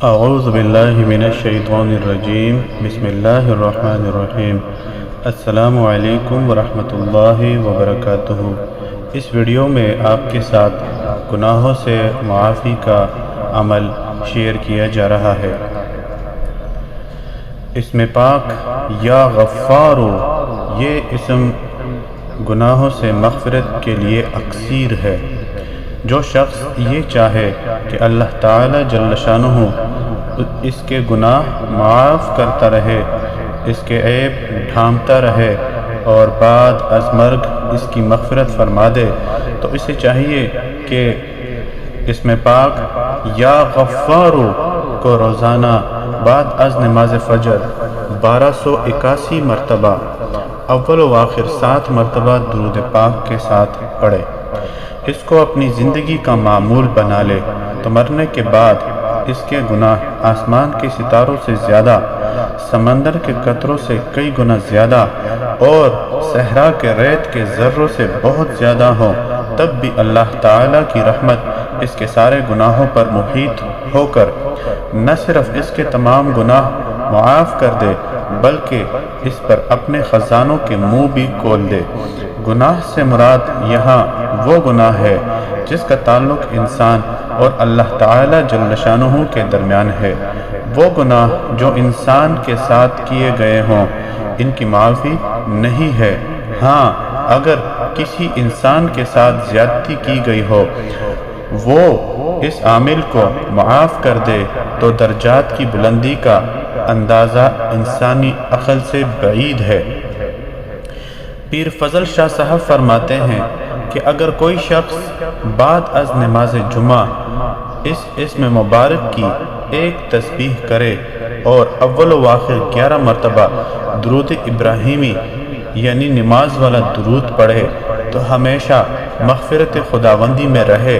اعوذ باللہ من الشیطان الرجیم بسم اللہ الرحمن الرحیم۔ السلام علیکم ورحمۃ اللہ وبرکاتہ۔ اس ویڈیو میں آپ کے ساتھ گناہوں سے معافی کا عمل شیئر کیا جا رہا ہے۔ اسم پاک یا غفارو، یہ اسم گناہوں سے مغفرت کے لیے اکثیر ہے۔ جو شخص یہ چاہے کہ اللہ تعالی جل شانہ اس کے گناہ معاف کرتا رہے، اس کے عیب ڈھانپتا رہے اور بعد از مرگ اس کی مغفرت فرما دے، تو اسے چاہیے کہ اسم پاک یا غفارو کو روزانہ بعد از نماز فجر 1281 مرتبہ اول و آخر 7 مرتبہ درود پاک کے ساتھ پڑھے۔ اس کو اپنی زندگی کا معمول بنا لے تو مرنے کے بعد اس کے گناہ آسمان کے ستاروں سے زیادہ، سمندر کے قطروں سے کئی گنا زیادہ اور صحرا کے ریت کے ذروں سے بہت زیادہ ہوں، تب بھی اللہ تعالیٰ کی رحمت اس کے سارے گناہوں پر محیط ہو کر نہ صرف اس کے تمام گناہ معاف کر دے بلکہ اس پر اپنے خزانوں کے منہ بھی کھول دے۔ گناہ سے مراد یہاں وہ گناہ ہے جس کا تعلق انسان اور اللہ تعالی جل شانہ کے درمیان ہے۔ وہ گناہ جو انسان کے ساتھ کیے گئے ہوں، ان کی معافی نہیں ہے۔ ہاں، اگر کسی انسان کے ساتھ زیادتی کی گئی ہو، وہ اس عامل کو معاف کر دے تو درجات کی بلندی کا اندازہ انسانی عقل سے بعید ہے۔ پیر فضل شاہ صاحب فرماتے ہیں کہ اگر کوئی شخص بعد از نماز جمعہ اس اسم مبارک کی ایک تسبیح کرے اور اول و آخر 11 مرتبہ درود ابراہیمی یعنی نماز والا درود پڑھے تو ہمیشہ مغفرت خداوندی میں رہے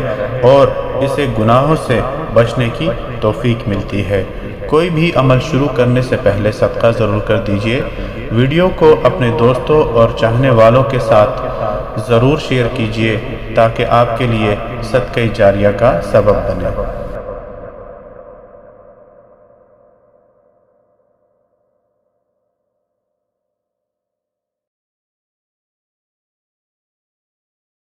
اور اسے گناہوں سے بچنے کی توفیق ملتی ہے۔ کوئی بھی عمل شروع کرنے سے پہلے صدقہ ضرور کر دیجئے۔ ویڈیو کو اپنے دوستوں اور چاہنے والوں کے ساتھ ضرور شیئر کیجئے تاکہ آپ کے لیے صدقہ جاریہ کا سبب بنے۔